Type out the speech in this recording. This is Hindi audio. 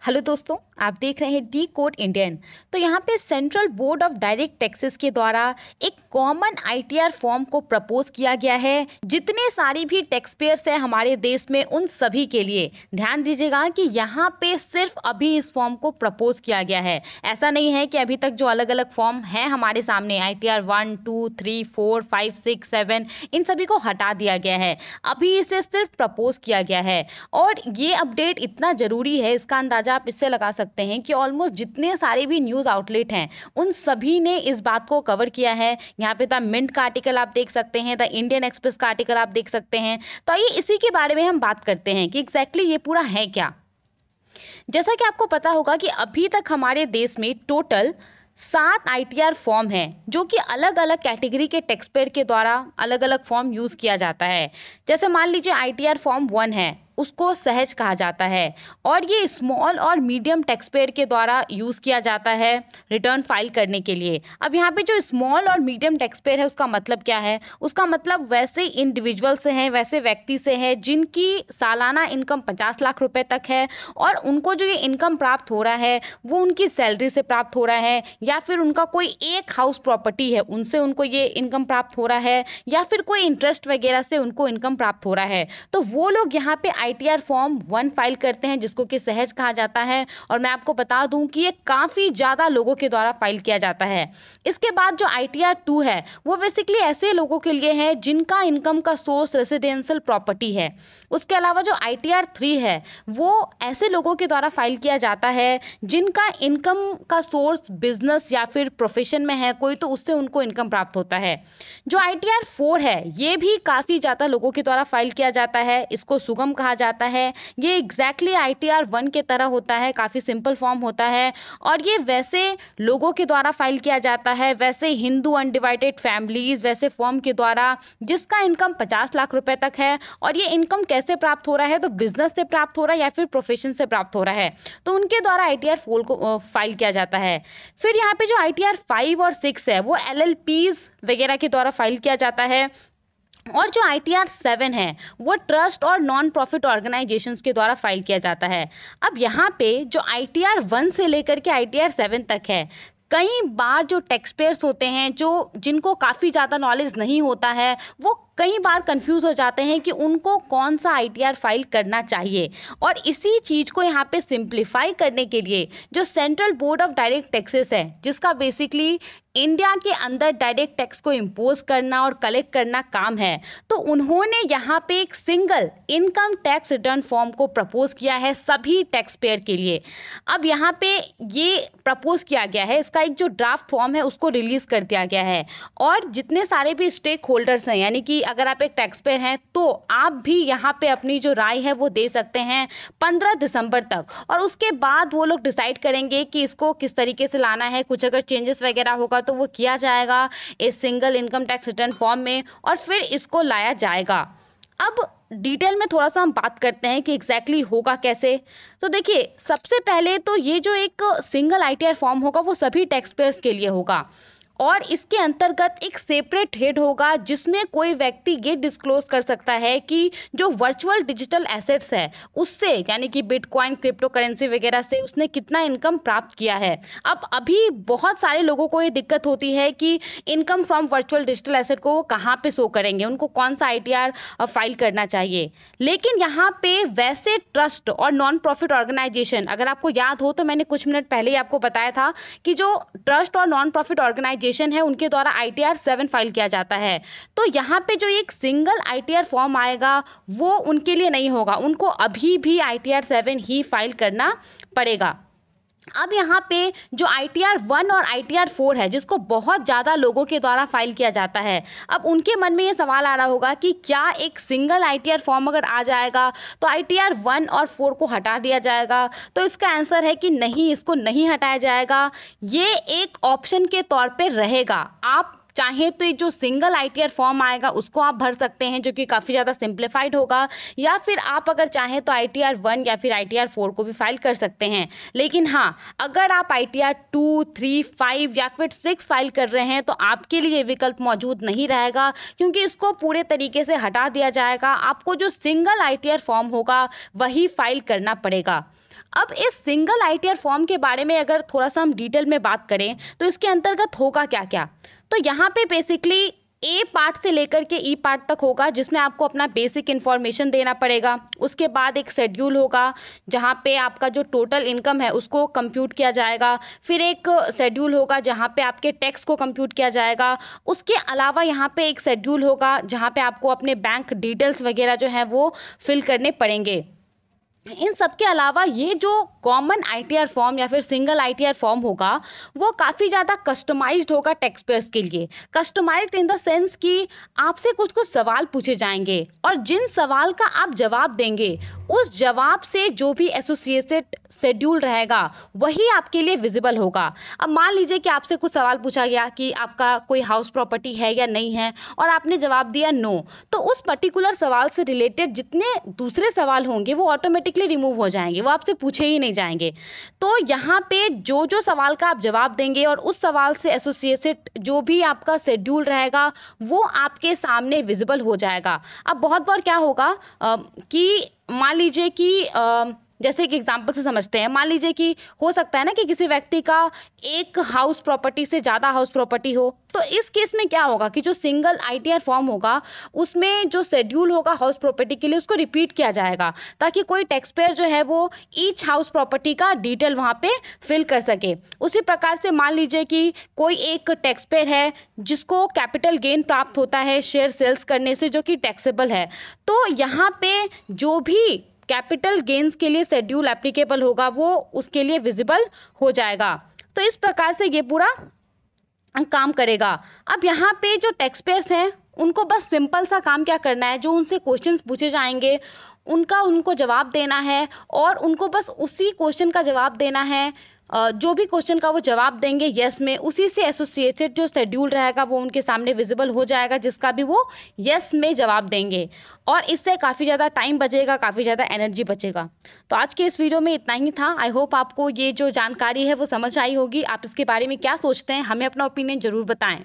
हेलो दोस्तों, आप देख रहे हैं डी कोड इंडियन। तो यहाँ पे central board of direct taxes के द्वारा एक कॉमन आईटीआर फॉर्म को प्रपोज किया गया है। जितने सारी भी टैक्स पेयर्स हैं हमारे देश में, उन सभी के लिए ध्यान दीजिएगा कि यहाँ पे सिर्फ अभी इस फॉर्म को प्रपोज किया गया है। ऐसा नहीं है कि अभी तक जो अलग अलग फॉर्म हैं हमारे सामने आईटीआर 1, 2, 3, 4, 5, 6, 7 इन सभी को हटा दिया गया है। अभी इसे सिर्फ प्रपोज किया गया है और ये अपडेट इतना ज़रूरी है, इसका अंदाजा आप इससे लगा सकते हैं कि ऑलमोस्ट जितने सारे भी न्यूज़ आउटलेट हैं उन सभी ने इस बात को कवर किया है। यहाँ पे द मिंट का आर्टिकल आप देख सकते हैं, द इंडियन एक्सप्रेस का आर्टिकल आप देख सकते हैं। तो ये इसी के बारे में हम बात करते हैं कि एग्जैक्टली ये पूरा है क्या। जैसा कि आपको पता होगा कि अभी तक हमारे देश में टोटल 7 आईटीआर फॉर्म हैं जो कि अलग अलग कैटेगरी के टैक्स पेयर के द्वारा अलग अलग फॉर्म यूज़ किया जाता है। जैसे मान लीजिए आईटीआर फॉर्म 1 है, उसको सहज कहा जाता है और ये स्मॉल और मीडियम टैक्स पेयर के द्वारा यूज़ किया जाता है रिटर्न फाइल करने के लिए। अब यहाँ पे जो स्मॉल और मीडियम टैक्स पेयर है उसका मतलब क्या है? उसका मतलब वैसे इंडिविजुअल से हैं, वैसे व्यक्ति से है जिनकी सालाना इनकम 50 लाख रुपए तक है और उनको जो ये इनकम प्राप्त हो रहा है वो उनकी सैलरी से प्राप्त हो रहा है, या फिर उनका कोई एक हाउस प्रॉपर्टी है उनसे उनको ये इनकम प्राप्त हो रहा है, या फिर कोई इंटरेस्ट वगैरह से उनको इनकम प्राप्त हो रहा है। तो वो लोग यहाँ पे आईटीआर फॉर्म 1 फाइल करते हैं जिसको कि सहज कहा जाता है। और मैं आपको बता दूं कि ये काफ़ी ज़्यादा लोगों के द्वारा फाइल किया जाता है। इसके बाद जो आईटीआर 2 है वो बेसिकली ऐसे लोगों के लिए है जिनका इनकम का सोर्स रेसिडेंशियल प्रॉपर्टी है। उसके अलावा जो आईटीआर 3 है वो ऐसे लोगों के द्वारा फाइल किया जाता है जिनका इनकम का सोर्स बिजनेस या फिर प्रोफेशन में है कोई, तो उससे उनको इनकम प्राप्त होता है। जो आईटीआर 4 है ये भी काफ़ी ज़्यादा लोगों के द्वारा फाइल किया जाता है, इसको सुगम कहा जाता है। ये एग्जैक्टली आईटीआर 1 के तरह होता है, काफ़ी सिंपल फॉर्म होता है और ये वैसे लोगों के द्वारा फाइल किया जाता है, वैसे हिंदू अनडिवाइडेड फैमिलीज वैसे फॉर्म के द्वारा जिसका इनकम 50 लाख रुपए तक है। और ये इनकम कैसे प्राप्त हो रहा है? तो बिजनेस से प्राप्त हो रहा है या फिर प्रोफेशन से प्राप्त हो रहा है, तो उनके द्वारा आईटीआर 4 को फाइल किया जाता है। फिर यहाँ पे जो आईटीआर 5 और 6 है वो एलएलपीज वगैरह के द्वारा फाइल किया जाता है। और जो आईटीआर 7 है वो ट्रस्ट और नॉन प्रॉफिट ऑर्गेनाइजेशंस के द्वारा फाइल किया जाता है। अब यहाँ पे जो आईटीआर 1 से लेकर के आईटीआर 7 तक है, कई बार जो टैक्स पेयर्स होते हैं जिनको काफ़ी ज़्यादा नॉलेज नहीं होता है वो कई बार कंफ्यूज हो जाते हैं कि उनको कौन सा आईटीआर फाइल करना चाहिए। और इसी चीज़ को यहाँ पे सिंप्लीफाई करने के लिए जो central board of direct taxes है, जिसका बेसिकली इंडिया के अंदर डायरेक्ट टैक्स को इम्पोज करना और कलेक्ट करना काम है, तो उन्होंने यहाँ पे एक single income tax return form को प्रपोज किया है सभी टैक्स पेयर के लिए। अब यहाँ पे ये प्रपोज किया गया है, इसका एक जो ड्राफ्ट फॉर्म है उसको रिलीज़ कर दिया गया है और जितने सारे भी स्टेक होल्डर्स हैं, यानी कि अगर आप एक टैक्स पेयर हैं तो आप भी यहाँ पे अपनी जो राय है वो दे सकते हैं 15 दिसंबर तक। और उसके बाद वो लोग डिसाइड करेंगे कि इसको किस तरीके से लाना है। कुछ अगर चेंजेस वगैरह होगा तो वो किया जाएगा इस single income tax return form में और फिर इसको लाया जाएगा। अब डिटेल में थोड़ा सा हम बात करते हैं कि एग्जैक्टली होगा कैसे। तो देखिए, सबसे पहले तो ये जो एक सिंगल आईटीआर फॉर्म होगा वो सभी टैक्स पेयर्स के लिए होगा और इसके अंतर्गत एक सेपरेट हेड होगा जिसमें कोई व्यक्ति ये डिस्क्लोज कर सकता है कि जो वर्चुअल डिजिटल एसेट्स है उससे, यानी कि बिटकॉइन, क्रिप्टो करेंसी वगैरह से उसने कितना इनकम प्राप्त किया है। अब अभी बहुत सारे लोगों को ये दिक्कत होती है कि income from virtual digital asset को वो कहाँ पे शो करेंगे, उनको कौन सा आईटीआर फाइल करना चाहिए। लेकिन यहाँ पे वैसे ट्रस्ट और नॉन प्रॉफिट ऑर्गेनाइजेशन, अगर आपको याद हो तो मैंने कुछ मिनट पहले ही आपको बताया था कि जो ट्रस्ट और नॉन प्रॉफिट ऑर्गेनाइजेशन है उनके द्वारा आईटीआर 7 फाइल किया जाता है। तो यहाँ पे जो एक सिंगल आईटीआर फॉर्म आएगा वो उनके लिए नहीं होगा, उनको अभी भी आईटीआर 7 ही फाइल करना पड़ेगा। अब यहाँ पे जो आईटीआर 1 और आईटीआर 4 है जिसको बहुत ज़्यादा लोगों के द्वारा फाइल किया जाता है, अब उनके मन में ये सवाल आ रहा होगा कि क्या एक सिंगल आईटीआर फॉर्म अगर आ जाएगा तो आईटीआर 1 और 4 को हटा दिया जाएगा? तो इसका आंसर है कि नहीं, इसको नहीं हटाया जाएगा। ये एक ऑप्शन के तौर पे रहेगा। आप चाहे तो ये जो सिंगल आईटीआर फॉर्म आएगा उसको आप भर सकते हैं जो कि काफ़ी ज़्यादा सिंप्लीफाइड होगा, या फिर आप अगर चाहें तो आईटीआर 1 या फिर आईटीआर 4 को भी फाइल कर सकते हैं। लेकिन हाँ, अगर आप आईटीआर 2, 3, 5 या फिर 6 फाइल कर रहे हैं तो आपके लिए विकल्प मौजूद नहीं रहेगा, क्योंकि इसको पूरे तरीके से हटा दिया जाएगा। आपको जो सिंगल आईटीआर फॉर्म होगा वही फाइल करना पड़ेगा। अब इस सिंगल आईटीआर फॉर्म के बारे में अगर थोड़ा सा हम डिटेल में बात करें तो इसके अंतर्गत होगा क्या क्या। तो यहाँ पे बेसिकली ए पार्ट से लेकर के ई पार्ट तक होगा, जिसमें आपको अपना बेसिक इन्फॉर्मेशन देना पड़ेगा। उसके बाद एक शेड्यूल होगा जहाँ पे आपका जो टोटल इनकम है उसको कंप्यूट किया जाएगा। फिर एक शेड्यूल होगा जहाँ पे आपके टैक्स को कंप्यूट किया जाएगा। उसके अलावा यहाँ पे एक शेड्यूल होगा जहाँ पे आपको अपने बैंक डिटेल्स वगैरह जो है वो फिल करने पड़ेंगे। इन सब के अलावा ये जो कॉमन आईटीआर फॉर्म या फिर सिंगल आईटीआर फॉर्म होगा वो काफ़ी ज़्यादा कस्टमाइज्ड होगा टैक्स पेयर्स के लिए। कस्टमाइज्ड इन द सेंस कि आपसे कुछ कुछ सवाल पूछे जाएंगे और जिन सवाल का आप जवाब देंगे उस जवाब से जो भी एसोसिएटेड शेड्यूल रहेगा वही आपके लिए विजिबल होगा। अब मान लीजिए कि आपसे कुछ सवाल पूछा गया कि आपका कोई हाउस प्रॉपर्टी है या नहीं है और आपने जवाब दिया नो, तो उस पर्टिकुलर सवाल से रिलेटेड जितने दूसरे सवाल होंगे वो ऑटोमेटिकली रिमूव हो जाएंगे, वो आपसे पूछे ही नहीं जाएंगे। तो यहाँ पे जो जो सवाल का आप जवाब देंगे और उस सवाल से एसोसिएटेड जो भी आपका शेड्यूल रहेगा वो आपके सामने विजिबल हो जाएगा। अब बहुत बार क्या होगा कि मान लीजिए कि जैसे एक एग्जांपल से समझते हैं, मान लीजिए कि हो सकता है ना कि किसी व्यक्ति का एक हाउस प्रॉपर्टी से ज़्यादा हाउस प्रॉपर्टी हो, तो इस केस में क्या होगा कि जो सिंगल आईटीआर फॉर्म होगा उसमें जो शेड्यूल होगा हाउस प्रॉपर्टी के लिए उसको रिपीट किया जाएगा ताकि कोई टैक्स पेयर जो है वो ईच हाउस प्रॉपर्टी का डिटेल वहाँ पे फिल कर सके। उसी प्रकार से मान लीजिए कि कोई एक टैक्स पेयर है जिसको कैपिटल गेन प्राप्त होता है शेयर सेल्स करने से जो कि टैक्सेबल है, तो यहाँ पे जो भी कैपिटल गेन्स के लिए शेड्यूल एप्लीकेबल होगा वो उसके लिए विजिबल हो जाएगा। तो इस प्रकार से ये पूरा काम करेगा। अब यहाँ पे जो टैक्स पेयर्स हैं उनको बस सिंपल सा काम क्या करना है, जो उनसे क्वेश्चंस पूछे जाएंगे उनको जवाब देना है और उनको बस उसी क्वेश्चन का जवाब देना है। जो भी क्वेश्चन का वो जवाब देंगे यस में, उसी से एसोसिएटेड जो शेड्यूल रहेगा वो उनके सामने विजिबल हो जाएगा जिसका भी वो यस में जवाब देंगे और इससे काफ़ी ज़्यादा टाइम बचेगा, काफ़ी ज़्यादा एनर्जी बचेगा। तो आज के इस वीडियो में इतना ही था। आई होप आपको ये जो जानकारी है वो समझ आई होगी। आप इसके बारे में क्या सोचते हैं हमें अपना ओपिनियन ज़रूर बताएं।